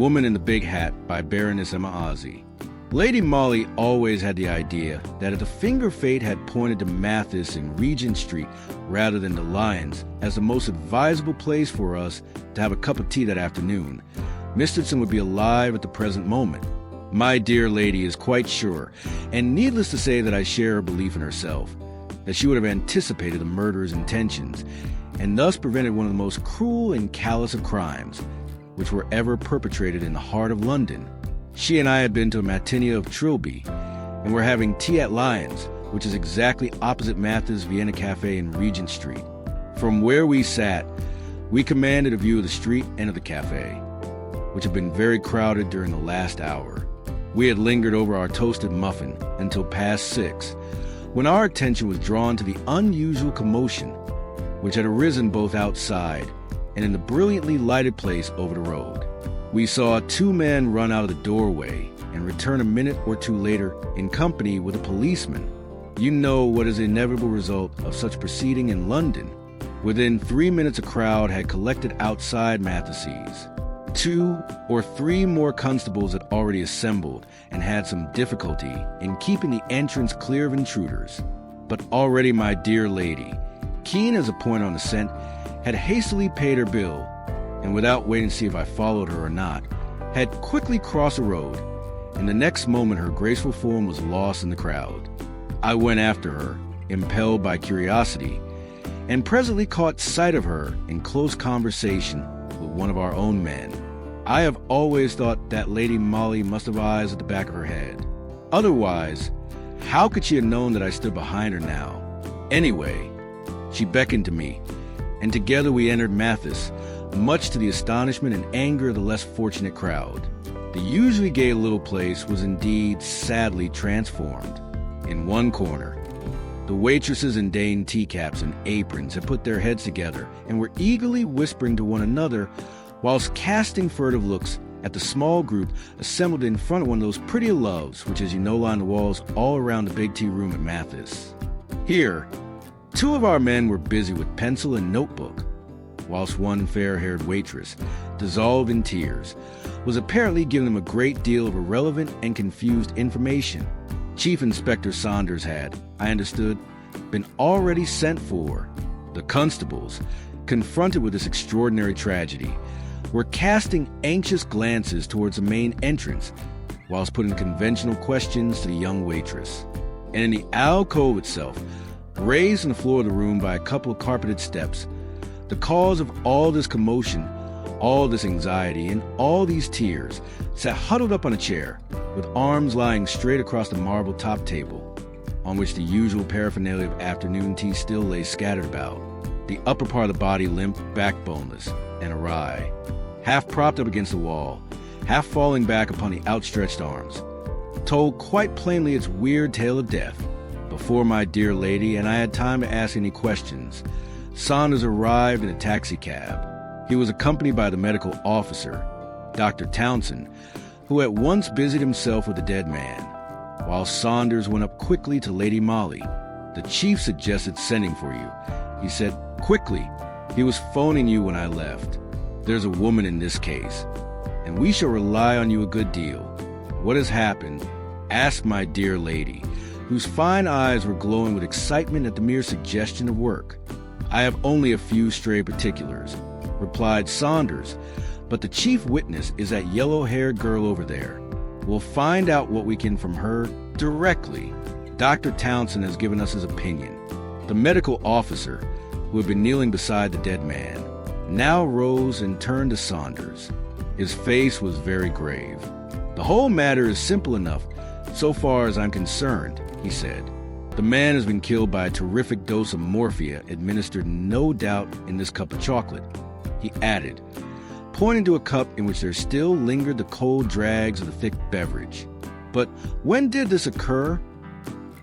Woman in the Big Hat by Baroness Orczy. Lady Molly always had the idea that if the finger of fate had pointed to Mathis in Regent Street rather than the Lions as the most advisable place for us to have a cup of tea that afternoon, Misterton would be alive at the present moment. My dear lady is quite sure, and needless to say that I share her belief in herself, that she would have anticipated the murderer's intentions and thus prevented one of the most cruel and callous of crimes which were ever perpetrated in the heart of London. She and I had been to a matinee of Trilby, and were having tea at Lyons, which is exactly opposite Mathis' Vienna Café in Regent Street. From where we sat, we commanded a view of the street and of the café, which had been very crowded during the last hour. We had lingered over our toasted muffin until past 6, when our attention was drawn to the unusual commotion which had arisen both outside and in the brilliantly lighted place over the road. We saw 2 men run out of the doorway and return a minute or 2 later in company with a policeman. You know what is the inevitable result of such proceeding in London. Within 3 minutes a crowd had collected outside Mathis's. 2 or 3 more constables had already assembled and had some difficulty in keeping the entrance clear of intruders. But already my dear lady, keen as a point on the scent, had hastily paid her bill, and without waiting to see if I followed her or not, had quickly crossed the road, and the next moment her graceful form was lost in the crowd. I went after her, impelled by curiosity, and presently caught sight of her in close conversation with one of our own men. I have always thought that Lady Molly must have eyes at the back of her head. Otherwise, how could she have known that I stood behind her now? Anyway, she beckoned to me, and together we entered Mathis, much to the astonishment and anger of the less fortunate crowd. The usually gay little place was indeed sadly transformed. In one corner, the waitresses in Dane teacaps and aprons had put their heads together and were eagerly whispering to one another whilst casting furtive looks at the small group assembled in front of one of those pretty loves which, as you know, line the walls all around the big tea room at Mathis. Here, 2 of our men were busy with pencil and notebook, whilst one fair-haired waitress, dissolved in tears, was apparently giving them a great deal of irrelevant and confused information. Chief Inspector Saunders had, I understood, been already sent for. The constables, confronted with this extraordinary tragedy, were casting anxious glances towards the main entrance, whilst putting conventional questions to the young waitress. And in the alcove itself, raised on the floor of the room by a couple of carpeted steps, the cause of all this commotion, all this anxiety, and all these tears, sat huddled up on a chair, with arms lying straight across the marble top table, on which the usual paraphernalia of afternoon tea still lay scattered about, the upper part of the body limp, backboneless, and awry, half propped up against the wall, half falling back upon the outstretched arms, told quite plainly its weird tale of death. Before my dear lady and I had time to ask any questions, Saunders arrived in a taxicab. He was accompanied by the medical officer, Dr. Townsend, who at once busied himself with the dead man, while Saunders went up quickly to Lady Molly. The chief suggested sending for you. He said, quickly, he was phoning you when I left. There's a woman in this case, and we shall rely on you a good deal. What has happened? Ask my dear lady, whose fine eyes were glowing with excitement at the mere suggestion of work. I have only a few stray particulars, replied Saunders, but the chief witness is that yellow-haired girl over there. We'll find out what we can from her directly. Dr. Townsend has given us his opinion. The medical officer, who had been kneeling beside the dead man, now rose and turned to Saunders. His face was very grave. The whole matter is simple enough, so far as I'm concerned, he said. The man has been killed by a terrific dose of morphia administered no doubt in this cup of chocolate, he added, pointing to a cup in which there still lingered the cold dregs of the thick beverage. But when did this occur?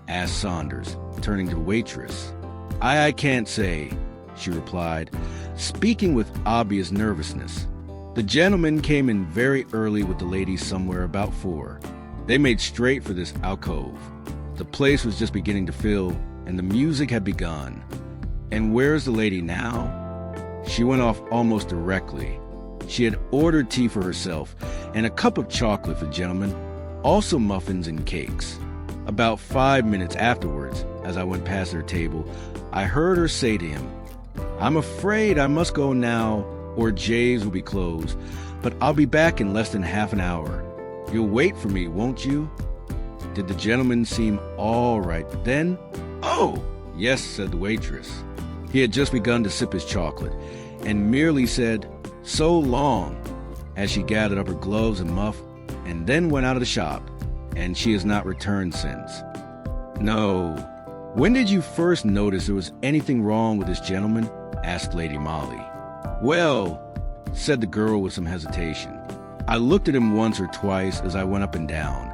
Asked Saunders, turning to the waitress. I can't say, she replied, speaking with obvious nervousness. The gentleman came in very early with the ladies somewhere about 4. They made straight for this alcove. The place was just beginning to fill, and the music had begun. And where's the lady now? She went off almost directly. She had ordered tea for herself, and a cup of chocolate for the gentleman, also muffins and cakes. About 5 minutes afterwards, as I went past their table, I heard her say to him, "I'm afraid I must go now, or Jay's will be closed, but I'll be back in less than half an hour. You'll wait for me, won't you?" Did the gentleman seem all right then? "Oh, yes," said the waitress. He had just begun to sip his chocolate, and merely said, "So long," as she gathered up her gloves and muff, and then went out of the shop, and she has not returned since. "No. When did you first notice there was anything wrong with this gentleman?" asked Lady Molly. "Well," said the girl with some hesitation, "I looked at him once or twice as I went up and down,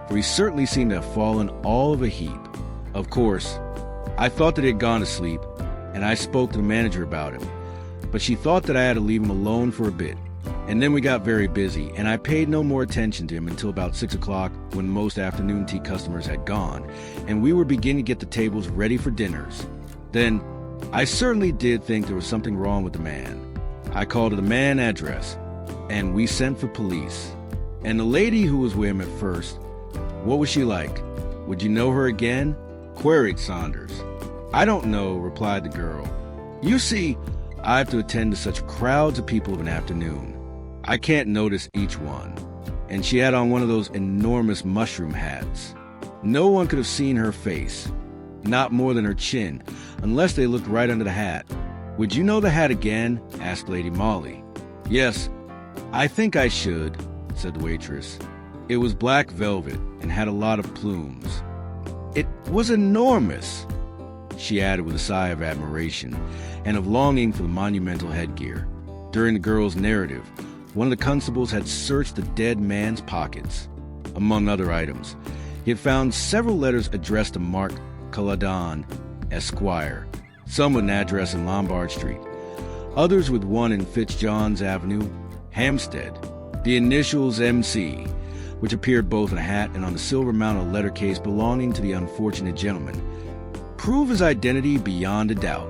for he certainly seemed to have fallen all of a heap. Of course, I thought that he had gone to sleep, and I spoke to the manager about him, but she thought that I had to leave him alone for a bit. And then we got very busy, and I paid no more attention to him until about 6 o'clock, when most afternoon tea customers had gone, and we were beginning to get the tables ready for dinners. Then, I certainly did think there was something wrong with the man. I called at the man address, and we sent for police. And the lady who was with him at first, what was she like? Would you know her again?" queried Saunders. "I don't know," replied the girl. "You see, I have to attend to such crowds of people of an afternoon. I can't notice each one." And she had on one of those enormous mushroom hats. No one could have seen her face, not more than her chin, unless they looked right under the hat. "Would you know the hat again?" asked Lady Molly. "Yes, I think I should," said the waitress. "It was black velvet and had a lot of plumes. It was enormous," she added with a sigh of admiration and of longing for the monumental headgear. During the girl's narrative, one of the constables had searched the dead man's pockets. Among other items, he had found several letters addressed to Mark Culloden, Esquire, some with an address in Lombard Street, others with one in Fitzjohn's Avenue, Hampstead, the initials MC, which appeared both in a hat and on the silver-mounted letter case belonging to the unfortunate gentleman, prove his identity beyond a doubt.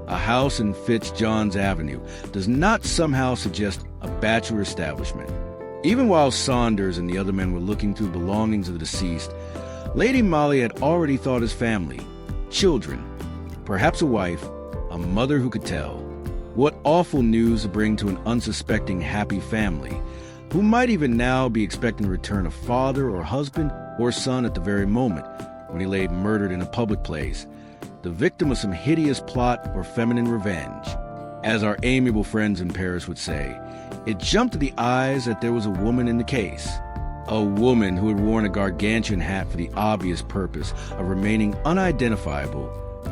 A house in Fitzjohn's Avenue does not somehow suggest a bachelor establishment. Even while Saunders and the other men were looking through the belongings of the deceased, Lady Molly had already thought his family, children, perhaps a wife, a mother who could tell. What awful news to bring to an unsuspecting happy family, who might even now be expecting the return of father or husband or son at the very moment when he lay murdered in a public place, the victim of some hideous plot or feminine revenge. As our amiable friends in Paris would say, it jumped to the eyes that there was a woman in the case. A woman who had worn a gargantuan hat for the obvious purpose of remaining unidentifiable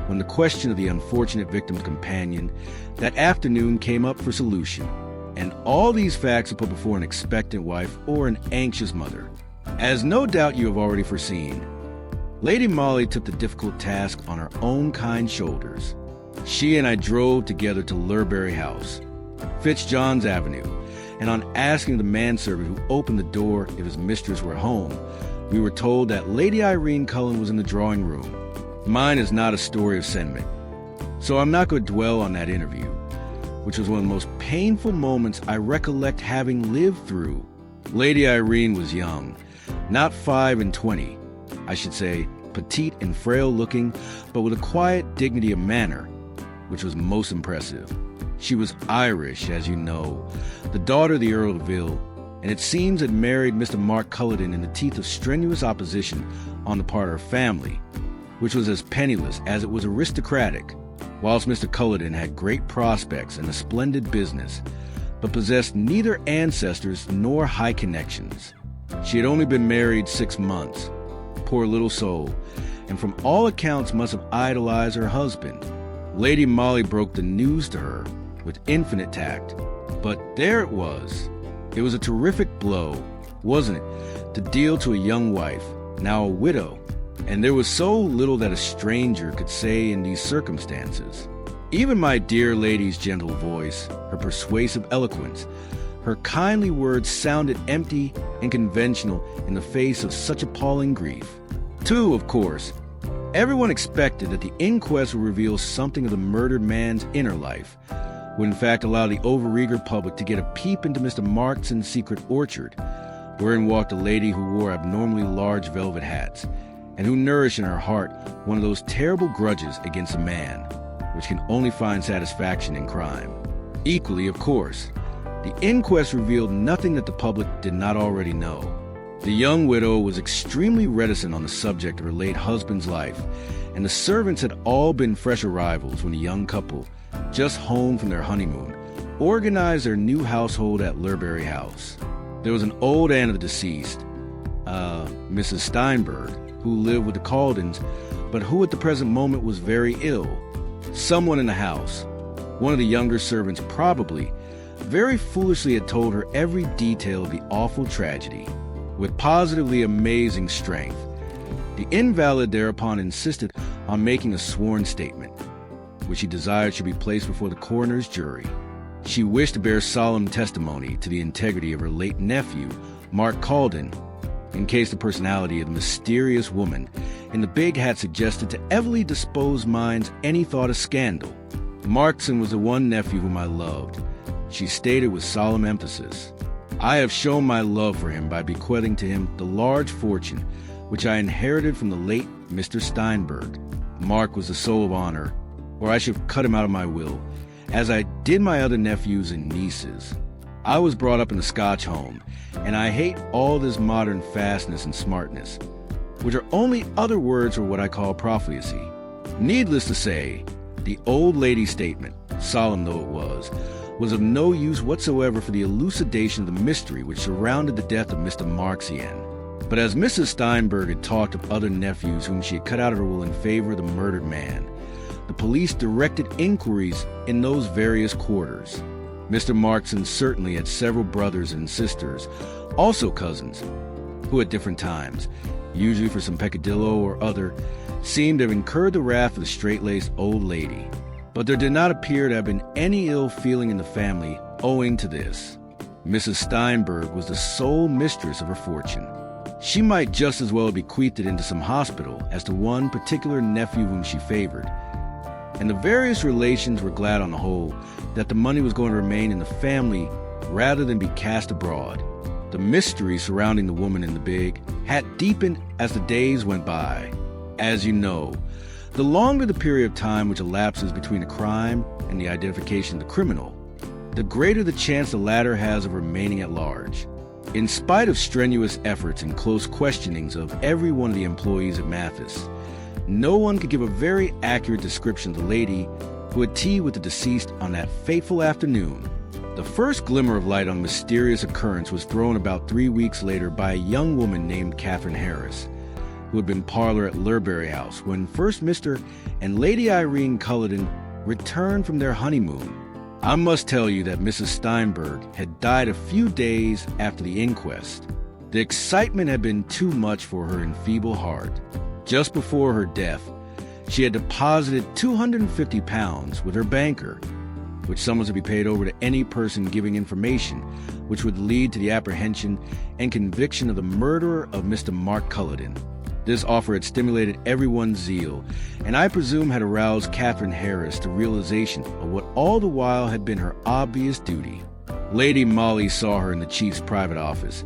when the question of the unfortunate victim's companion that afternoon came up for solution. And all these facts are put before an expectant wife or an anxious mother. As no doubt you have already foreseen, Lady Molly took the difficult task on her own kind shoulders. She and I drove together to Lurberry House, Fitzjohn's Avenue, and on asking the manservant who opened the door if his mistress were home, we were told that Lady Irene Cullen was in the drawing room. Mine is not a story of sentiment, so I'm not going to dwell on that interview, which was one of the most painful moments I recollect having lived through. Lady Irene was young, not 5 and 20, I should say, petite and frail looking, but with a quiet dignity of manner, which was most impressive. She was Irish, as you know, the daughter of the Earl of Ville, and it seems had married Mr. Mark Culloden in the teeth of strenuous opposition on the part of her family, which was as penniless as it was aristocratic, whilst Mr. Culloden had great prospects and a splendid business, but possessed neither ancestors nor high connections. She had only been married 6 months, poor little soul, and from all accounts must have idolized her husband. Lady Molly broke the news to her with infinite tact, but there it was. It was a terrific blow, wasn't it, to deal to a young wife, now a widow, and there was so little that a stranger could say in these circumstances. Even my dear lady's gentle voice, her persuasive eloquence, her kindly words sounded empty and conventional in the face of such appalling grief. Too, of course, everyone expected that the inquest would reveal something of the murdered man's inner life, would in fact allow the overeager public to get a peep into Mr. Markson's secret orchard, wherein walked a lady who wore abnormally large velvet hats, and who nourished in her heart one of those terrible grudges against a man, which can only find satisfaction in crime. Equally, of course, the inquest revealed nothing that the public did not already know. The young widow was extremely reticent on the subject of her late husband's life, and the servants had all been fresh arrivals when the young couple, just home from their honeymoon, organized their new household at Lurberry House. There was an old aunt of the deceased, Mrs. Steinberg, who lived with the Caldens, but who at the present moment was very ill. Someone in the house, one of the younger servants probably, very foolishly had told her every detail of the awful tragedy, with positively amazing strength. The invalid thereupon insisted on making a sworn statement, which she desired should be placed before the coroner's jury. She wished to bear solemn testimony to the integrity of her late nephew, Mark Calden, in case the personality of the mysterious woman in the big hat suggested to evilly disposed minds any thought of scandal. Markson was the one nephew whom I loved, she stated with solemn emphasis. I have shown my love for him by bequeathing to him the large fortune which I inherited from the late Mr. Steinberg. Mark was the soul of honor, or I should have cut him out of my will, as I did my other nephews and nieces. I was brought up in a Scotch home, and I hate all this modern fastness and smartness, which are only other words for what I call profligacy. Needless to say, the old lady's statement, solemn though it was of no use whatsoever for the elucidation of the mystery which surrounded the death of Mr. Marxian. But as Mrs. Steinberg had talked of other nephews whom she had cut out of her will in favor of the murdered man, the police directed inquiries in those various quarters. Mr. Markson certainly had several brothers and sisters, also cousins, who at different times, usually for some peccadillo or other, seemed to have incurred the wrath of the straight-laced old lady. But there did not appear to have been any ill feeling in the family owing to this. Mrs. Steinberg was the sole mistress of her fortune. She might just as well have bequeathed it into some hospital as to one particular nephew whom she favored. And the various relations were glad on the whole that the money was going to remain in the family rather than be cast abroad. The mystery surrounding the woman in the big had deepened as the days went by. As you know, the longer the period of time which elapses between a crime and the identification of the criminal, the greater the chance the latter has of remaining at large. In spite of strenuous efforts and close questionings of every one of the employees at Mathis, no one could give a very accurate description of the lady who had tea with the deceased on that fateful afternoon. The first glimmer of light on the mysterious occurrence was thrown about 3 weeks later by a young woman named Catherine Harris, who had been parlor at Lurberry House when first Mr. and Lady Irene Culloden returned from their honeymoon. I must tell you that Mrs. Steinberg had died a few days after the inquest. The excitement had been too much for her enfeebled heart. Just before her death, she had deposited £250 with her banker, which sum was to be paid over to any person giving information which would lead to the apprehension and conviction of the murderer of Mr. Mark Culloden. This offer had stimulated everyone's zeal, and I presume had aroused Catherine Harris to realization of what all the while had been her obvious duty. Lady Molly saw her in the chief's private office,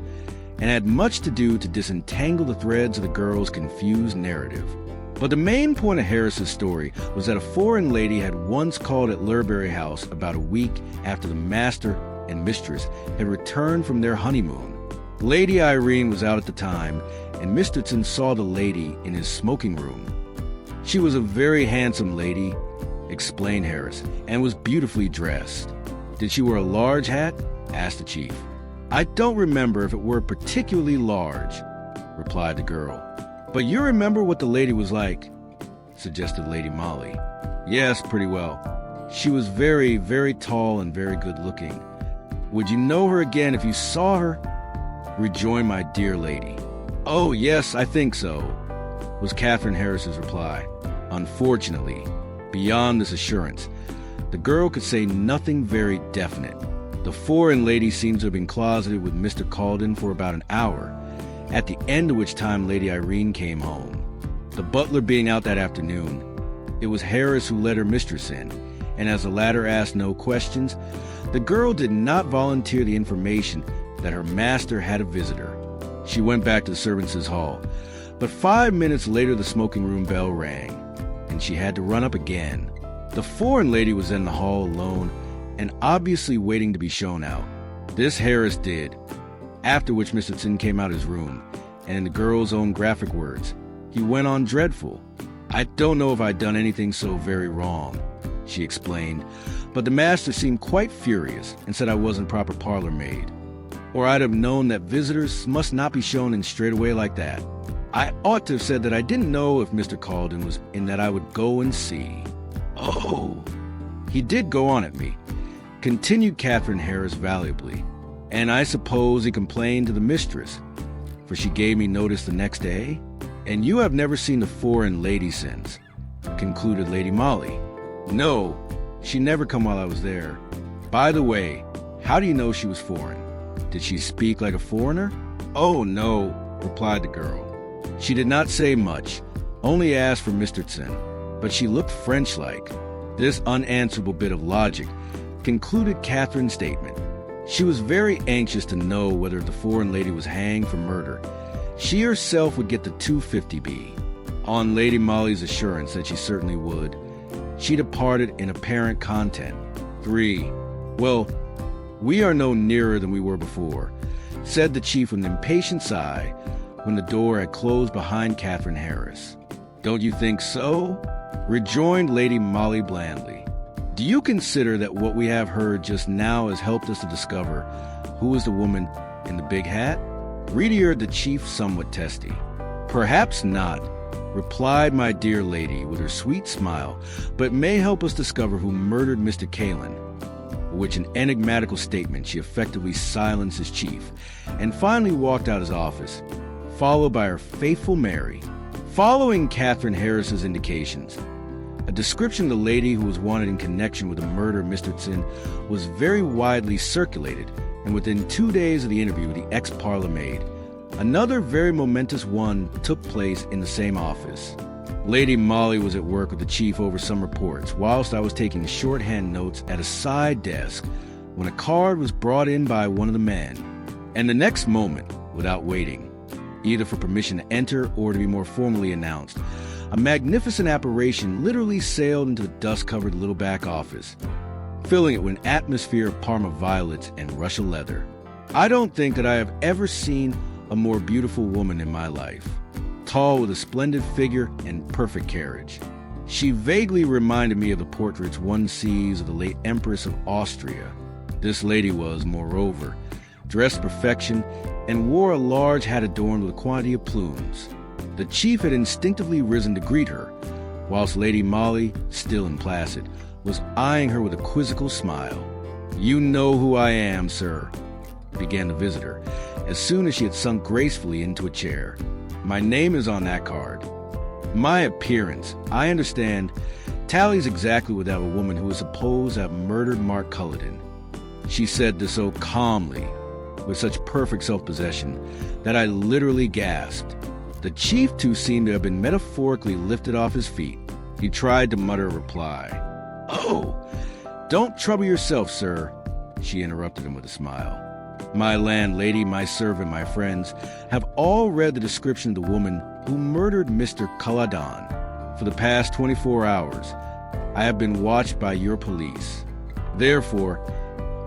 and had much to do to disentangle the threads of the girl's confused narrative. But the main point of Harris's story was that a foreign lady had once called at Lurberry House about a week after the master and mistress had returned from their honeymoon. Lady Irene was out at the time, and Misterton saw the lady in his smoking room. She was a very handsome lady, explained Harris, and was beautifully dressed. Did she wear a large hat? Asked the chief. I don't remember if it were particularly large, replied the girl. But you remember what the lady was like, suggested Lady Molly. Yes, pretty well. She was very, very tall and very good looking. Would you know her again if you saw her? Rejoined my dear lady. Oh, yes, I think so, was Catherine Harris's reply. Unfortunately, beyond this assurance, the girl could say nothing very definite. The foreign lady seems to have been closeted with Mr. Calden for about an hour, at the end of which time Lady Irene came home. The butler being out that afternoon, it was Harris who let her mistress in, and as the latter asked no questions, the girl did not volunteer the information that her master had a visitor. She went back to the servants' hall, but 5 minutes later the smoking room bell rang, and she had to run up again. The foreign lady was in the hall alone and obviously waiting to be shown out. This Harris did, after which Mr. Tsin came out of his room, and in the girl's own graphic words, he went on dreadful. "I don't know if I'd done anything so very wrong," she explained, but the master seemed quite furious and said I wasn't proper parlor maid, or I'd have known that visitors must not be shown in straight away like that. I ought to have said that I didn't know if Mr. Calden was in, that I would go and see. "Oh!" "He did go on at me," continued Catherine Harris volubly, "and I suppose he complained to the mistress, for she gave me notice the next day. And you have never seen the foreign lady since," concluded Lady Molly. "No, she never come while I was there. By the way, how do you know she was foreign? Did she speak like a foreigner?" "Oh, no," replied the girl. "She did not say much, only asked for Mr. Tsin, but she looked French-like." This unanswerable bit of logic concluded Catherine's statement. She was very anxious to know whether the foreign lady was hanged for murder. She herself would get the 250B. On Lady Molly's assurance that she certainly would, she departed in apparent content. 3. "Well, we are no nearer than we were before," said the chief with an impatient sigh when the door had closed behind Catherine Harris. "Don't you think so?" rejoined Lady Molly blandly. "Do you consider that what we have heard just now has helped us to discover who was the woman in the big hat?" Readered the chief somewhat testy. "Perhaps not," replied my dear lady with her sweet smile, "but may help us discover who murdered Mr. Calden," which an enigmatical statement she effectively silenced his chief, and finally walked out his office, followed by her faithful Mary. Following Catherine Harris's indications, a description of the lady who was wanted in connection with the murder of Mr. Tsin was very widely circulated, and within 2 days of the interview with the ex-parlor maid, another very momentous one took place in the same office. Lady Molly was at work with the chief over some reports, whilst I was taking shorthand notes at a side desk when a card was brought in by one of the men, and the next moment, without waiting, either for permission to enter or to be more formally announced, a magnificent apparition literally sailed into the dust-covered little back office, filling it with an atmosphere of Parma violets and Russia leather. I don't think that I have ever seen a more beautiful woman in my life, tall with a splendid figure and perfect carriage. She vaguely reminded me of the portraits one sees of the late Empress of Austria. This lady was, moreover, dressed to perfection and wore a large hat adorned with a quantity of plumes. The chief had instinctively risen to greet her, whilst Lady Molly, still and placid, was eyeing her with a quizzical smile. "You know who I am, sir," began the visitor, as soon as she had sunk gracefully into a chair. "My name is on that card. My appearance, I understand, tallies exactly with that of a woman who is supposed to have murdered Mark Culloden." She said this so calmly, with such perfect self-possession, that I literally gasped. The chief, too, seemed to have been metaphorically lifted off his feet. He tried to mutter a reply. "Oh, don't trouble yourself, sir," she interrupted him with a smile. "My landlady, my servant, my friends have all read the description of the woman who murdered Mr. Culloden. For the past 24 hours, I have been watched by your police. Therefore,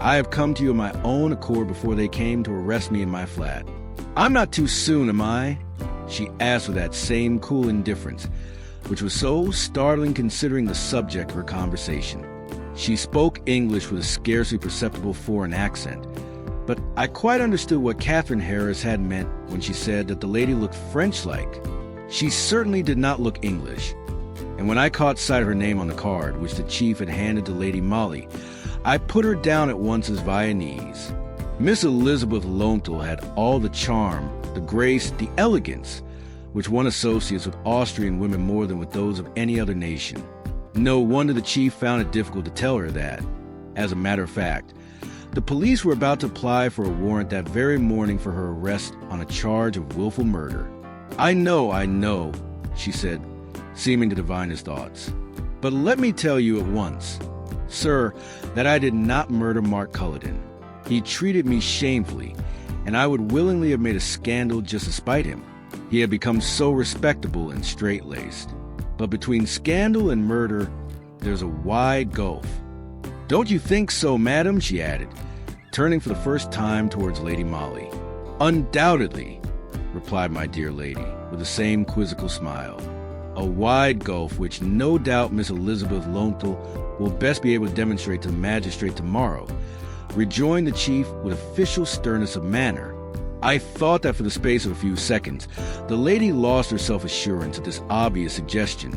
I have come to you of my own accord before they came to arrest me in my flat." "I'm not too soon, am I?" she asked with that same cool indifference, which was so startling considering the subject of her conversation. She spoke English with a scarcely perceptible foreign accent, but I quite understood what Catherine Harris had meant when she said that the lady looked French-like. She certainly did not look English, and when I caught sight of her name on the card, which the chief had handed to Lady Molly, I put her down at once as Viennese. Miss Elizabeth Lowenthal had all the charm, the grace, the elegance, which one associates with Austrian women more than with those of any other nation. No wonder the chief found it difficult to tell her that. As a matter of fact, the police were about to apply for a warrant that very morning for her arrest on a charge of willful murder. I know, she said, seeming to divine his thoughts. "But let me tell you at once Sir, that I did not murder Mark Culloden. He treated me shamefully, and I would willingly have made a scandal just to spite him. He had become so respectable and straight-laced. But between scandal and murder, there's a wide gulf. Don't you think so, madam? She added, turning for the first time towards Lady Molly. Undoubtedly, replied my dear lady, with the same quizzical smile. A wide gulf which no doubt Miss Elizabeth Lowenthal will best be able to demonstrate to the magistrate tomorrow, rejoined the chief with official sternness of manner. I thought that for the space of a few seconds, the lady lost her self-assurance at this obvious suggestion.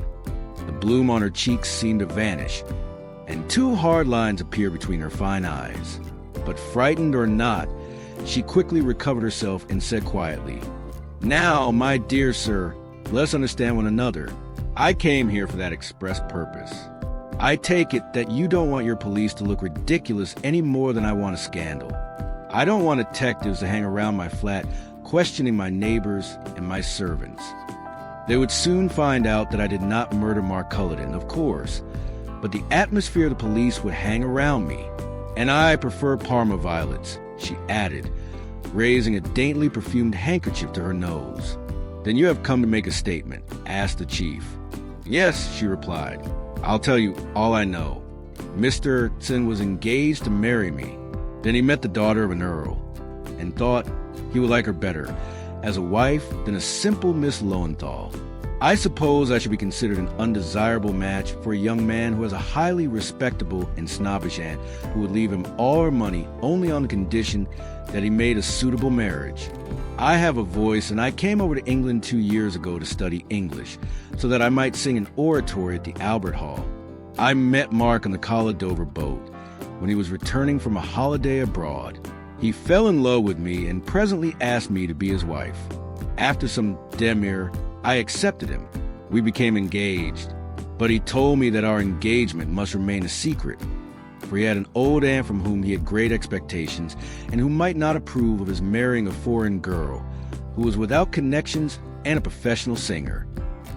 The bloom on her cheeks seemed to vanish, and two hard lines appeared between her fine eyes. But frightened or not, she quickly recovered herself and said quietly, "Now, my dear sir, let's understand one another. I came here for that express purpose. I take it that you don't want your police to look ridiculous any more than I want a scandal. I don't want detectives to hang around my flat questioning my neighbors and my servants. They would soon find out that I did not murder Mark Culloden, of course, but the atmosphere of the police would hang around me. And I prefer Parma violets," she added, raising a daintily perfumed handkerchief to her nose. "Then you have come to make a statement?" asked the chief. "Yes," she replied. "I'll tell you all I know. Mr. Tsin was engaged to marry me. Then he met the daughter of an earl, and thought he would like her better as a wife than a simple Miss Lowenthal. I suppose I should be considered an undesirable match for a young man who has a highly respectable and snobbish aunt who would leave him all her money only on the condition that he made a suitable marriage. I have a voice, and I came over to England 2 years ago to study English, so that I might sing an oratory at the Albert Hall. I met Mark on the Dover boat, when he was returning from a holiday abroad. He fell in love with me and presently asked me to be his wife. After some demur, I accepted him. We became engaged, but he told me that our engagement must remain a secret, for he had an old aunt from whom he had great expectations and who might not approve of his marrying a foreign girl who was without connections and a professional singer.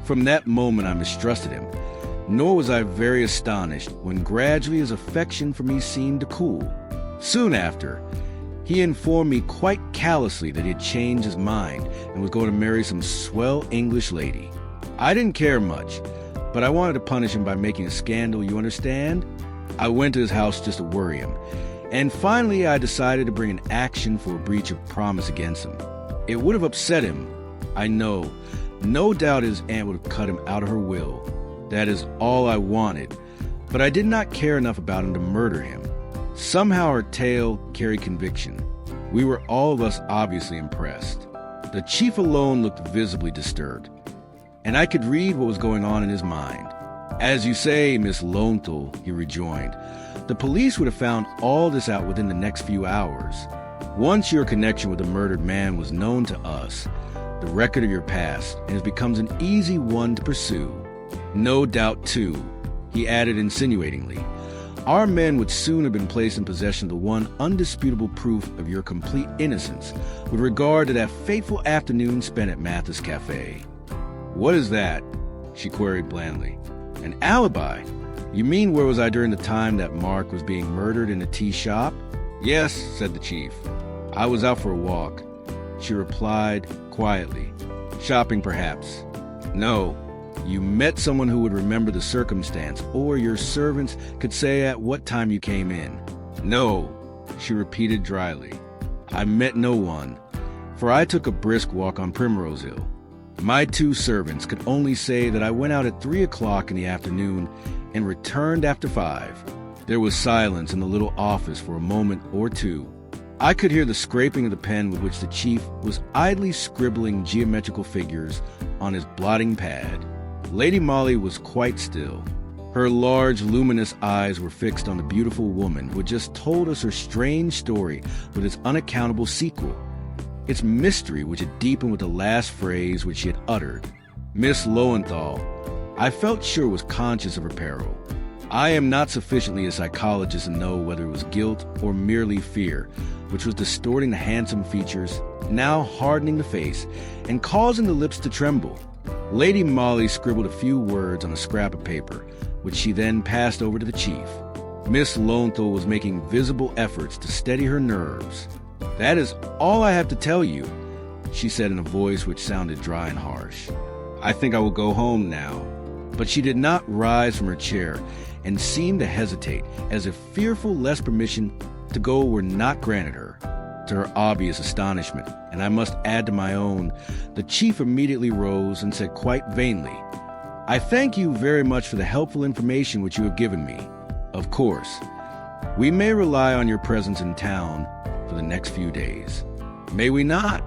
From that moment I mistrusted him, nor was I very astonished when gradually his affection for me seemed to cool. Soon after, he informed me quite callously that he had changed his mind and was going to marry some swell English lady. I didn't care much, but I wanted to punish him by making a scandal, you understand? I went to his house just to worry him, and finally I decided to bring an action for a breach of promise against him. It would have upset him, I know. No doubt his aunt would have cut him out of her will. That is all I wanted, but I did not care enough about him to murder him. Somehow her tale carried conviction. We were all of us obviously impressed. The chief alone looked visibly disturbed, and I could read what was going on in his mind. "As you say, Miss Lowenthal," he rejoined, "the police would have found all this out within the next few hours. Once your connection with the murdered man was known to us, the record of your past, and it becomes an easy one to pursue. No doubt, too," he added insinuatingly, "our men would soon have been placed in possession of the one undisputable proof of your complete innocence with regard to that fateful afternoon spent at Mathis Café." "What is that?" she queried blandly. "An alibi? You mean where was I during the time that Mark was being murdered in a tea shop?" "Yes," said the chief. "I was out for a walk," she replied quietly. "Shopping, perhaps." "No. You met someone who would remember the circumstance, or your servants could say at what time you came in." "No," she repeated dryly. "I met no one, for I took a brisk walk on Primrose Hill. My 2 servants could only say that I went out at 3 o'clock in the afternoon and returned after 5. There was silence in the little office for a moment or two. I could hear the scraping of the pen with which the chief was idly scribbling geometrical figures on his blotting pad. Lady Molly was quite still. Her large, luminous eyes were fixed on the beautiful woman who had just told us her strange story with its unaccountable sequel, its mystery which had deepened with the last phrase which she had uttered. Miss Lowenthal, I felt sure, was conscious of her peril. I am not sufficiently a psychologist to know whether it was guilt or merely fear, which was distorting the handsome features, now hardening the face, and causing the lips to tremble. Lady Molly scribbled a few words on a scrap of paper, which she then passed over to the chief. Miss Lowenthal was making visible efforts to steady her nerves. "That is all I have to tell you," she said in a voice which sounded dry and harsh. "I think I will go home now." But she did not rise from her chair and seemed to hesitate, as if fearful lest permission to go were not granted her. To her obvious astonishment, and I must add to my own, the chief immediately rose and said quite vainly, "I thank you very much for the helpful information which you have given me. Of course, we may rely on your presence in town for the next few days." "May we not?"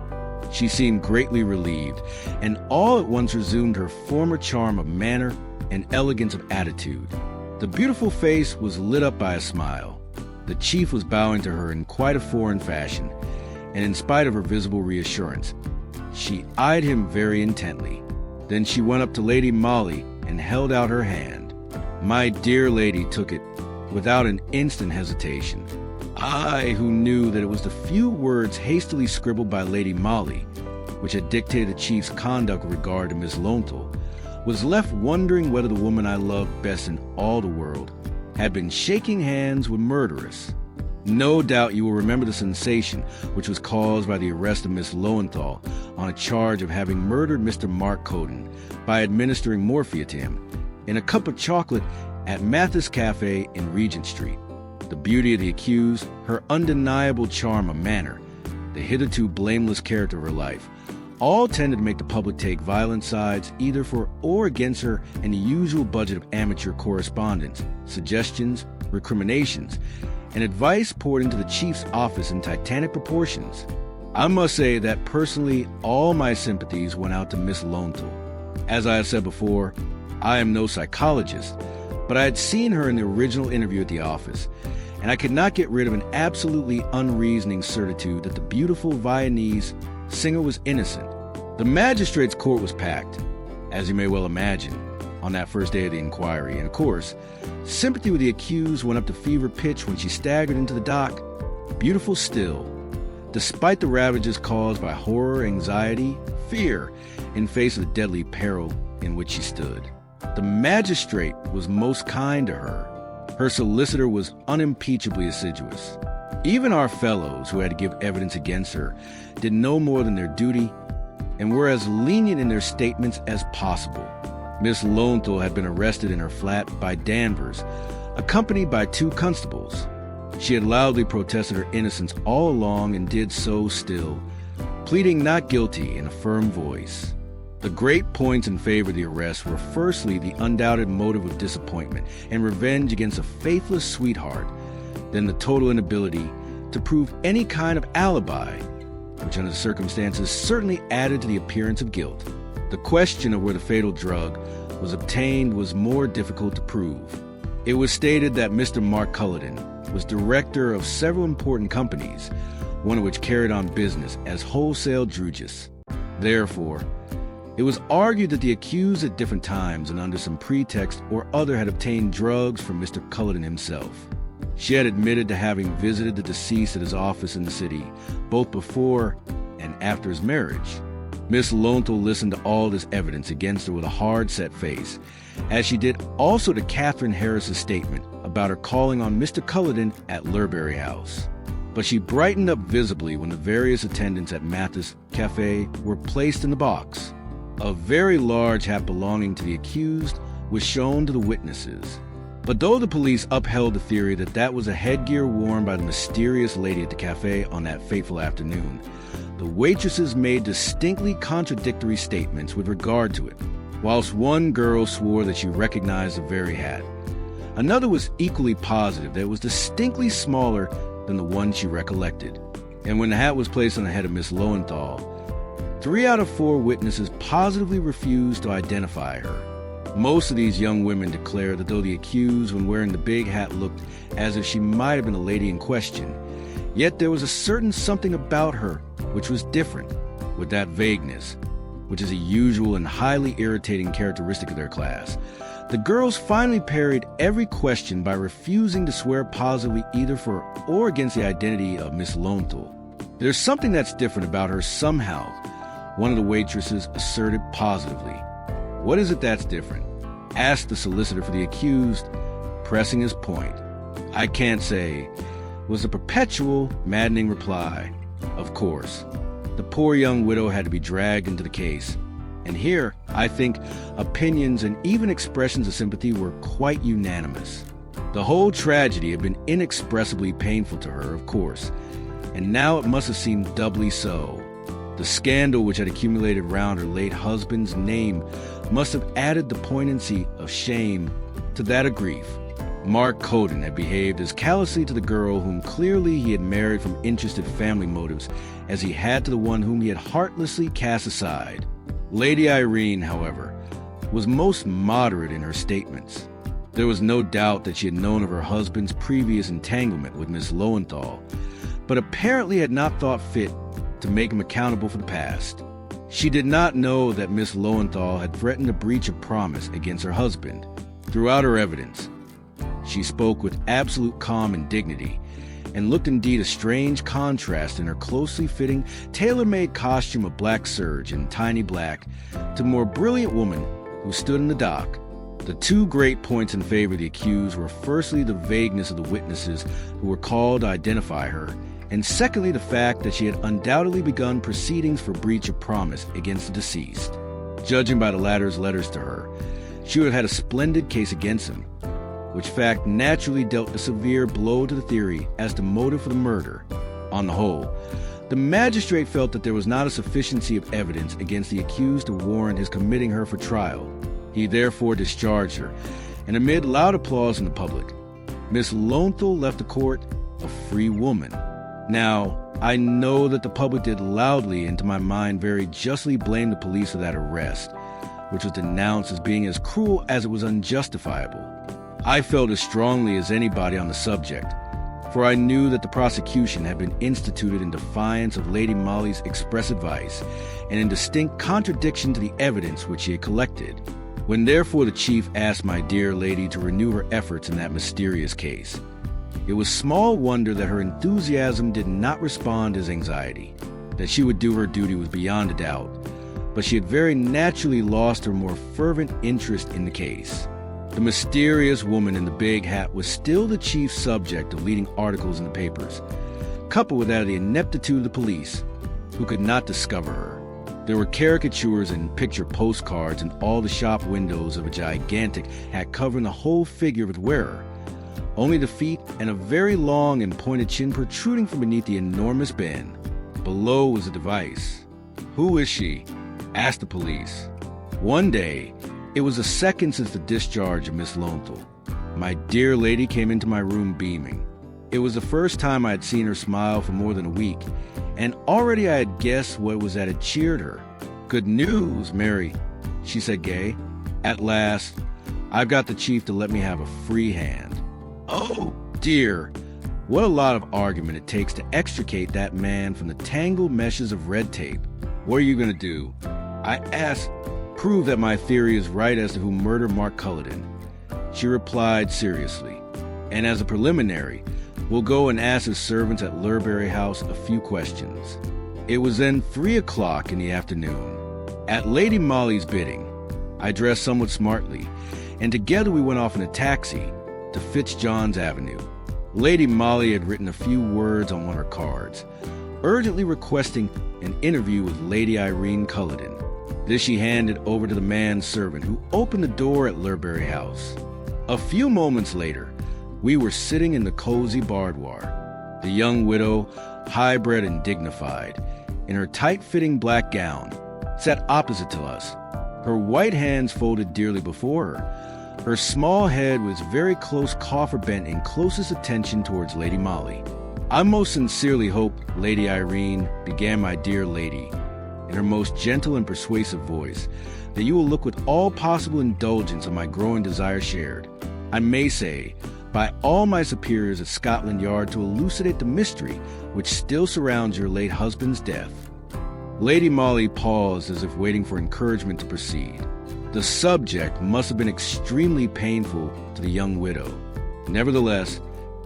She seemed greatly relieved, and all at once resumed her former charm of manner and elegance of attitude. The beautiful face was lit up by a smile. The chief was bowing to her in quite a foreign fashion, and in spite of her visible reassurance, she eyed him very intently. Then she went up to Lady Molly and held out her hand. My dear lady took it without an instant hesitation. I, who knew that it was the few words hastily scribbled by Lady Molly which had dictated the chief's conduct with regard to Miss Lowenthal, was left wondering whether the woman I loved best in all the world had been shaking hands with murderess. No doubt you will remember the sensation which was caused by the arrest of Miss Lowenthal on a charge of having murdered Mr. Mark Coden by administering morphia to him in a cup of chocolate at Mathis Café in Regent Street. The beauty of the accused, her undeniable charm of manner, the hitherto blameless character of her life, all tended to make the public take violent sides either for or against her in the usual budget of amateur correspondence, suggestions, recriminations, and advice poured into the chief's office in titanic proportions. I must say that personally all my sympathies went out to Miss Lowenthal. As I have said before, I am no psychologist, but I had seen her in the original interview at the office, and I could not get rid of an absolutely unreasoning certitude that the beautiful Viennese singer was innocent. The magistrate's court was packed, as you may well imagine, on that first day of the inquiry, and of course, sympathy with the accused went up to fever pitch when she staggered into the dock, beautiful still, despite the ravages caused by horror, anxiety, fear, in face of the deadly peril in which she stood. The magistrate was most kind to her. Her solicitor was unimpeachably assiduous. Even our fellows, who had to give evidence against her, did no more than their duty and were as lenient in their statements as possible. Miss Lowenthal had been arrested in her flat by Danvers, accompanied by 2 constables. She had loudly protested her innocence all along and did so still, pleading not guilty in a firm voice. The great points in favor of the arrest were firstly the undoubted motive of disappointment and revenge against a faithless sweetheart, then the total inability to prove any kind of alibi, which under the circumstances certainly added to the appearance of guilt. The question of where the fatal drug was obtained was more difficult to prove. It was stated that Mr. Mark Culloden was director of several important companies, one of which carried on business as wholesale druggist. Therefore, it was argued that the accused at different times and under some pretext or other had obtained drugs from Mr. Culloden himself. She had admitted to having visited the deceased at his office in the city, both before and after his marriage. Miss Lowenthal listened to all this evidence against her with a hard-set face, as she did also to Catherine Harris's statement about her calling on Mr. Culloden at Lurberry House. But she brightened up visibly when the various attendants at Mathis Café were placed in the box. A very large hat belonging to the accused was shown to the witnesses. But though the police upheld the theory that that was a headgear worn by the mysterious lady at the cafe on that fateful afternoon, the waitresses made distinctly contradictory statements with regard to it. Whilst one girl swore that she recognized the very hat, another was equally positive that it was distinctly smaller than the one she recollected. And when the hat was placed on the head of Miss Lowenthal, 3 out of 4 witnesses positively refused to identify her. Most of these young women declared that though the accused, when wearing the big hat, looked as if she might have been the lady in question, yet there was a certain something about her which was different, with that vagueness, which is a usual and highly irritating characteristic of their class. The girls finally parried every question by refusing to swear positively either for or against the identity of Miss Lowenthal. "There's something that's different about her somehow," one of the waitresses asserted positively. "What is it that's different?" asked the solicitor for the accused, pressing his point. "I can't say," was the perpetual, maddening reply. Of course, the poor young widow had to be dragged into the case. And here, I think, opinions and even expressions of sympathy were quite unanimous. The whole tragedy had been inexpressibly painful to her, of course, and now it must have seemed doubly so. The scandal which had accumulated round her late husband's name must have added the poignancy of shame to that of grief. Mark Coden had behaved as callously to the girl whom clearly he had married from interested family motives as he had to the one whom he had heartlessly cast aside. Lady Irene, however, was most moderate in her statements. There was no doubt that she had known of her husband's previous entanglement with Miss Lowenthal, but apparently had not thought fit to make him accountable for the past. She did not know that Miss Lowenthal had threatened a breach of promise against her husband. Throughout her evidence, she spoke with absolute calm and dignity, and looked indeed a strange contrast in her closely fitting, tailor-made costume of black serge and tiny black to the more brilliant woman who stood in the dock. The two great points in favor of the accused were firstly the vagueness of the witnesses who were called to identify her, and secondly the fact that she had undoubtedly begun proceedings for breach of promise against the deceased. Judging by the latter's letters to her, she would have had a splendid case against him, which fact naturally dealt a severe blow to the theory as to motive for the murder. On the whole, the magistrate felt that there was not a sufficiency of evidence against the accused to warrant his committing her for trial. He therefore discharged her, and amid loud applause from the public, Miss Lowenthal left the court a free woman. Now, I know that the public did loudly and to my mind very justly blame the police for that arrest, which was denounced as being as cruel as it was unjustifiable. I felt as strongly as anybody on the subject, for I knew that the prosecution had been instituted in defiance of Lady Molly's express advice and in distinct contradiction to the evidence which she had collected. When therefore the chief asked my dear lady to renew her efforts in that mysterious case, it was small wonder that her enthusiasm did not respond to his anxiety. That she would do her duty was beyond a doubt, but she had very naturally lost her more fervent interest in the case. The mysterious woman in the big hat was still the chief subject of leading articles in the papers, coupled with that of the ineptitude of the police, who could not discover her. There were caricatures and picture postcards in all the shop windows of a gigantic hat covering the whole figure of its wearer, only the feet and a very long and pointed chin protruding from beneath the enormous band. Below was a device. "Who is she?" asked the police. One day, it was a second since the discharge of Miss Lowenthal, my dear lady came into my room beaming. It was the first time I had seen her smile for more than a week, and already I had guessed what it was that had cheered her. "Good news, Mary," she said gay. "At last, I've got the chief to let me have a free hand." Oh, dear, what a lot of argument it takes to extricate that man from the tangled meshes of red tape. "What are you going to do?" I asked. "Prove that my theory is right as to who murdered Mark Culloden," she replied seriously. "And as a preliminary, we'll go and ask his servants at Lurberry House a few questions." It was then 3 o'clock in the afternoon. At Lady Molly's bidding, I dressed somewhat smartly, and together we went off in a taxi to Fitzjohn's Avenue. Lady Molly had written a few words on one of her cards, urgently requesting an interview with Lady Irene Culloden. This she handed over to the manservant who opened the door at Lurberry House. A few moments later, we were sitting in the cozy boudoir. The young widow, high-bred and dignified, in her tight-fitting black gown, sat opposite to us, her white hands folded dearly before her. Her small head was very close coffer bent in closest attention towards Lady Molly. "I most sincerely hope, Lady Irene," began my dear lady, in her most gentle and persuasive voice, "that you will look with all possible indulgence on my growing desire shared, I may say, by all my superiors at Scotland Yard to elucidate the mystery which still surrounds your late husband's death." Lady Molly paused as if waiting for encouragement to proceed. The subject must have been extremely painful to the young widow. Nevertheless,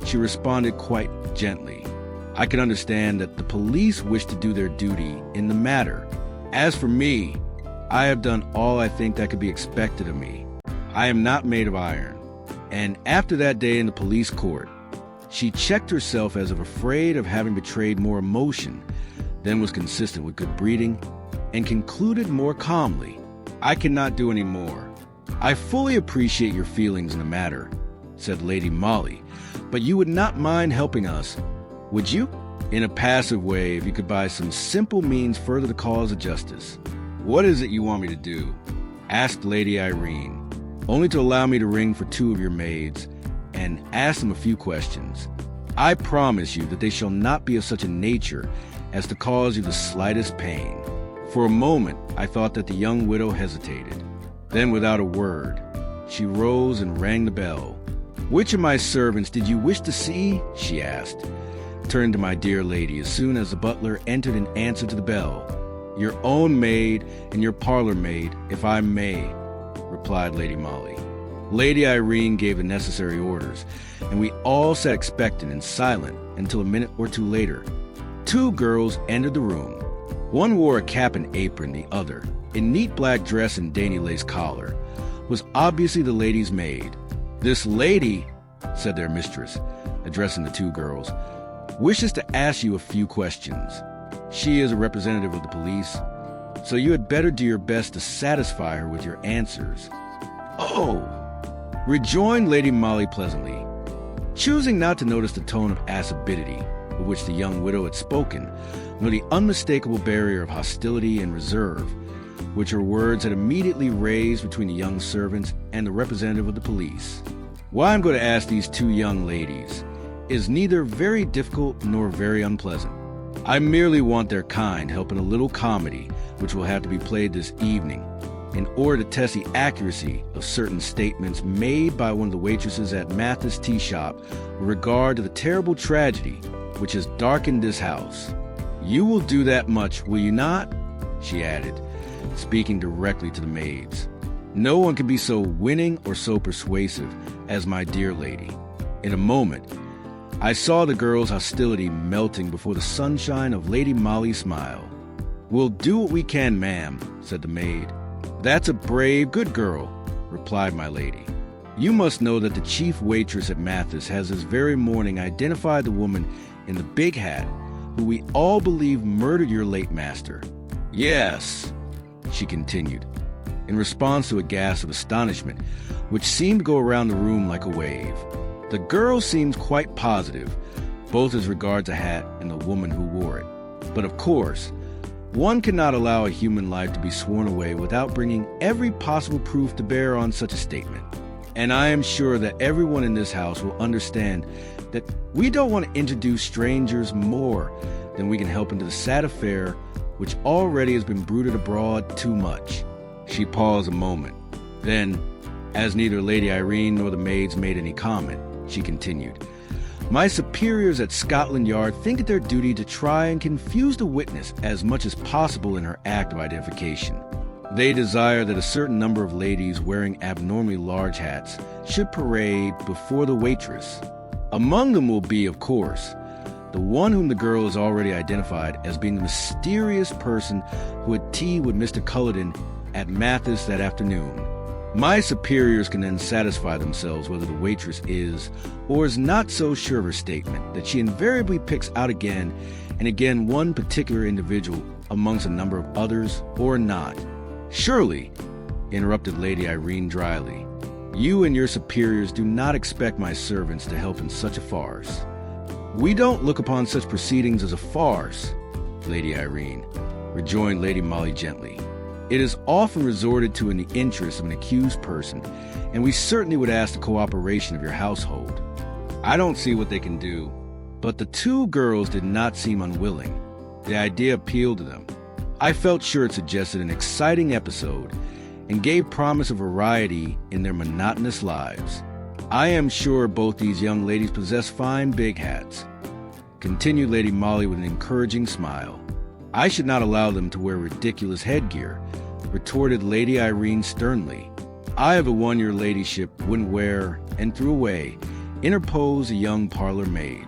she responded quite gently. "I can understand that the police wish to do their duty in the matter. As for me, I have done all I think that could be expected of me. I am not made of iron." And after that day in the police court, She checked herself as if afraid of having betrayed more emotion than was consistent with good breeding, and concluded more calmly, "I cannot do any more. I fully appreciate your feelings in the matter," said Lady Molly, "but you would not mind helping us, would you? In a passive way, if you could by some simple means further the cause of justice." "What is it you want me to do?" asked Lady Irene, "only to allow me to ring for 2 of your maids and ask them a few questions. I promise you that they shall not be of such a nature as to cause you the slightest pain." For a moment, I thought that the young widow hesitated. Then, without a word, she rose and rang the bell. "Which of my servants did you wish to see?" she asked, turning to my dear lady as soon as the butler entered in answer to the bell. "Your own maid and your parlor maid, if I may," replied Lady Molly. Lady Irene gave the necessary orders, and we all sat expectant and silent until a minute or two later. 2 girls entered the room. One wore a cap and apron, the other, in neat black dress and dainty lace collar, was obviously the lady's maid. "This lady," said their mistress, addressing the 2 girls, "wishes to ask you a few questions. She is a representative of the police, so you had better do your best to satisfy her with your answers." "Oh!" rejoined Lady Molly pleasantly, choosing not to notice the tone of acerbity with which the young widow had spoken, nor the unmistakable barrier of hostility and reserve which her words had immediately raised between the young servants and the representative of the police. "Why I'm going to ask these 2 young ladies is neither very difficult nor very unpleasant. I merely want their kind help in a little comedy which will have to be played this evening in order to test the accuracy of certain statements made by one of the waitresses at Mathis' tea shop with regard to the terrible tragedy which has darkened this house. You will do that much, will you not?" she added, speaking directly to the maids. "No one can be so winning or so persuasive as my dear lady." In a moment, I saw the girls' hostility melting before the sunshine of Lady Molly's smile. "We'll do what we can, ma'am," said the maid. "That's a brave, good girl," replied my lady. "You must know that the chief waitress at Mathis has this very morning identified the woman in the big hat who we all believe murdered your late master." "Yes," she continued, in response to a gasp of astonishment which seemed to go around the room like a wave. "The girl seems quite positive, both as regards the hat and the woman who wore it. But of course, one cannot allow a human life to be sworn away without bringing every possible proof to bear on such a statement. And I am sure that everyone in this house will understand that we don't want to introduce strangers more than we can help into the sad affair which already has been bruited abroad too much." She paused a moment. Then, as neither Lady Irene nor the maids made any comment, she continued, "My superiors at Scotland Yard think it their duty to try and confuse the witness as much as possible in her act of identification. They desire that a certain number of ladies wearing abnormally large hats should parade before the waitress. Among them will be, of course, the one whom the girl has already identified as being the mysterious person who had tea with Mr. Culloden at Mathis that afternoon. My superiors can then satisfy themselves whether the waitress is or is not so sure of her statement that she invariably picks out again and again one particular individual amongst a number of others or not." "Surely," interrupted Lady Irene dryly, "you and your superiors do not expect my servants to help in such a farce." "We don't look upon such proceedings as a farce, Lady Irene," rejoined Lady Molly gently. "It is often resorted to in the interest of an accused person, and we certainly would ask the cooperation of your household." "I don't see what they can do." But the 2 girls did not seem unwilling. The idea appealed to them. I felt sure it suggested an exciting episode and gave promise of variety in their monotonous lives. "I am sure both these young ladies possess fine big hats," continued Lady Molly with an encouraging smile. "I should not allow them to wear ridiculous headgear," retorted Lady Irene sternly. "I have a one your ladyship wouldn't wear and threw away," interposed a young parlor maid.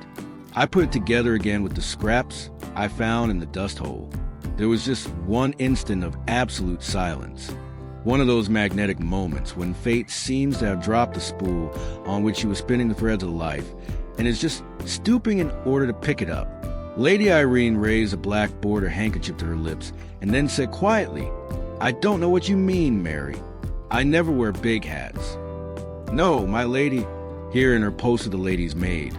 "I put it together again with the scraps I found in the dust hole." There was just one instant of absolute silence. One of those magnetic moments when fate seems to have dropped the spool on which she was spinning the threads of life, and is just stooping in order to pick it up. Lady Irene raised a black border handkerchief to her lips and then said quietly, "I don't know what you mean, Mary. I never wear big hats." "No, my lady," here interposed the lady's maid,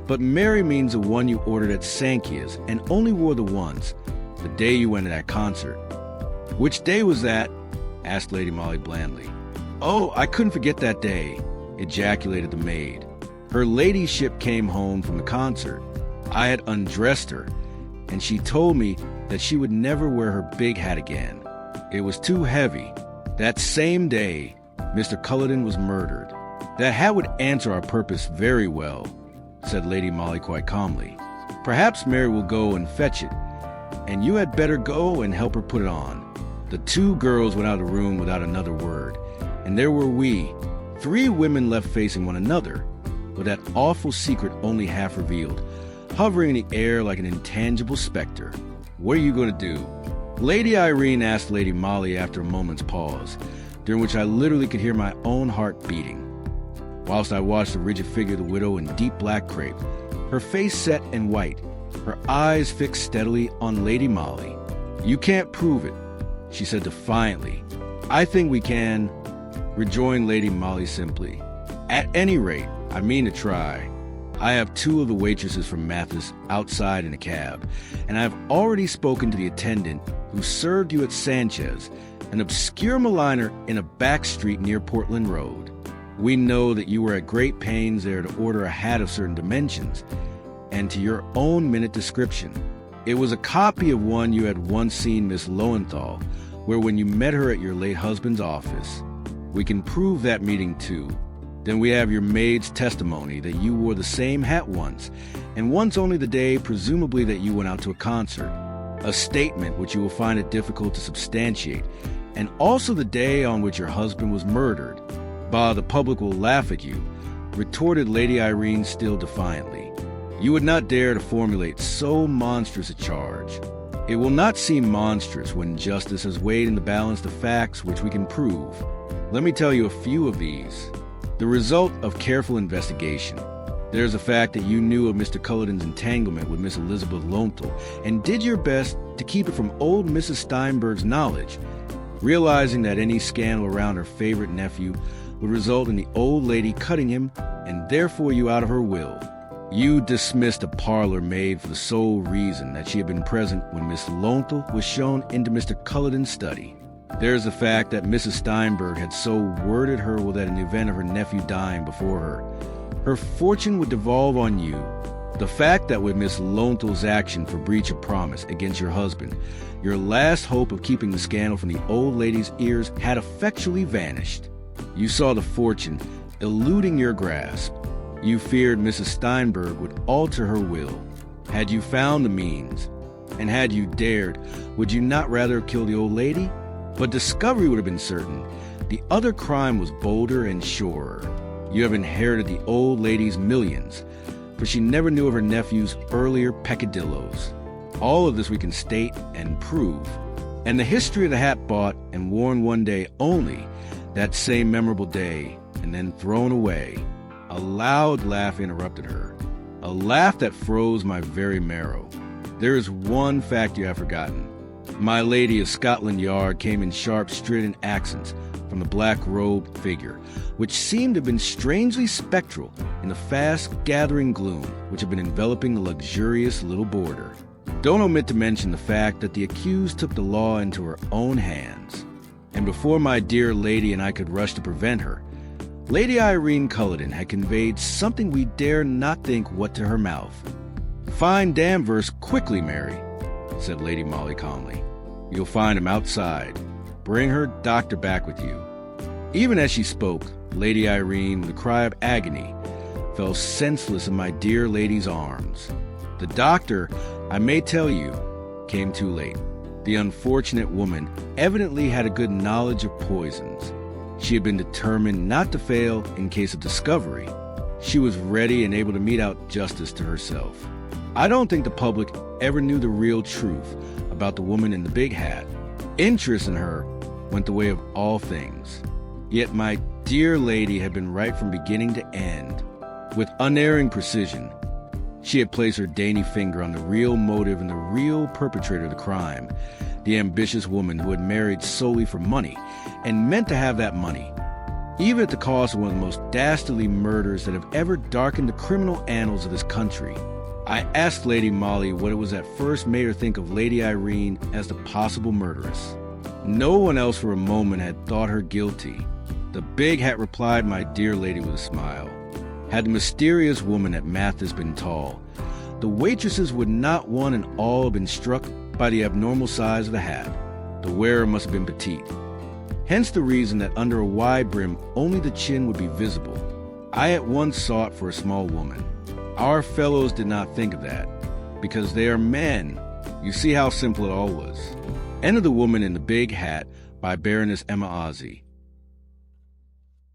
"but Mary means the one you ordered at Sankia's and only wore the once, the day you went to that concert." "Which day was that?" asked Lady Molly blandly. "Oh, I couldn't forget that day," ejaculated the maid. "Her ladyship came home from the concert. I had undressed her, and she told me that she would never wear her big hat again. It was too heavy. That same day, Mr. Culloden was murdered." "That hat would answer our purpose very well," said Lady Molly quite calmly. "Perhaps Mary will go and fetch it, and you had better go and help her put it on." The two girls went out of the room without another word, and there were we, 3 women left facing one another, with that awful secret only half revealed, hovering in the air like an intangible specter. "What are you going to do?" Lady Irene asked Lady Molly after a moment's pause, during which I literally could hear my own heart beating, whilst I watched the rigid figure of the widow in deep black crepe, her face set and white, her eyes fixed steadily on Lady Molly. "You can't prove it," she said defiantly. "I think we can," rejoined Lady Molly simply. "At any rate, I mean to try. I have 2 of the waitresses from Mathis outside in a cab, and I have already spoken to the attendant who served you at Sanchez, an obscure maligner in a back street near Portland Road. We know that you were at great pains there to order a hat of certain dimensions, and to your own minute description. It was a copy of one you had once seen Miss Lowenthal, where when you met her at your late husband's office. We can prove that meeting too. Then we have your maid's testimony that you wore the same hat once, and once only the day presumably that you went out to a concert, a statement which you will find it difficult to substantiate, and also the day on which your husband was murdered. Bah, the public will laugh at you," retorted Lady Irene still defiantly. "You would not dare to formulate so monstrous a charge. It will not seem monstrous when justice has weighed in the balance the facts which we can prove. Let me tell you a few of these. The result of careful investigation. There's the fact that you knew of Mr. Culloden's entanglement with Miss Elizabeth Lowenthal and did your best to keep it from old Mrs. Steinberg's knowledge, realizing that any scandal around her favorite nephew would result in the old lady cutting him and therefore you out of her will. You dismissed a parlor maid for the sole reason that she had been present when Miss Lowenthal was shown into Mr. Culloden's study. There's the fact that Mrs. Steinberg had so worded her will that in the event of her nephew dying before her fortune would devolve on you. The fact that with Miss Lowenthal's action for breach of promise against your husband, your last hope of keeping the scandal from the old lady's ears had effectually vanished. You saw the fortune eluding your grasp. You feared Mrs. Steinberg would alter her will. Had you found the means, and had you dared, would you not rather kill the old lady? But discovery would have been certain. The other crime was bolder and surer. You have inherited the old lady's millions, for she never knew of her nephew's earlier peccadillos. All of this we can state and prove. And the history of the hat bought and worn one day only, that same memorable day, and then thrown away. A loud laugh interrupted her, a laugh that froze my very marrow. There is one fact you have forgotten. My lady of Scotland Yard came in sharp, strident accents from the black-robed figure, which seemed to have been strangely spectral in the fast-gathering gloom which had been enveloping the luxurious little boarder. Don't omit to mention the fact that the accused took the law into her own hands, and before my dear lady and I could rush to prevent her, Lady Irene Culloden had conveyed something we dare not think what to her mouth. "Find Danvers quickly, Mary," said Lady Molly calmly. "You'll find him outside. Bring her doctor back with you." Even as she spoke, Lady Irene, with a cry of agony, fell senseless in my dear lady's arms. The doctor, I may tell you, came too late. The unfortunate woman evidently had a good knowledge of poisons. She had been determined not to fail in case of discovery. She was ready and able to mete out justice to herself. I don't think the public ever knew the real truth about the woman in the big hat. Interest in her went the way of all things. Yet my dear lady had been right from beginning to end. With unerring precision, she had placed her dainty finger on the real motive and the real perpetrator of the crime, the ambitious woman who had married solely for money and meant to have that money, even at the cost of one of the most dastardly murders that have ever darkened the criminal annals of this country. I asked Lady Molly what it was that first made her think of Lady Irene as the possible murderess. No one else for a moment had thought her guilty. The big hat replied, my dear lady, with a smile. Had the mysterious woman at Mathis been tall, the waitresses would not one and all have been struck by the abnormal size of the hat. The wearer must have been petite. Hence the reason that under a wide brim only the chin would be visible. I at once sought for a small woman. Our fellows did not think of that, because they are men. You see how simple it all was. Enter the Woman in the Big Hat by Baroness Orczy.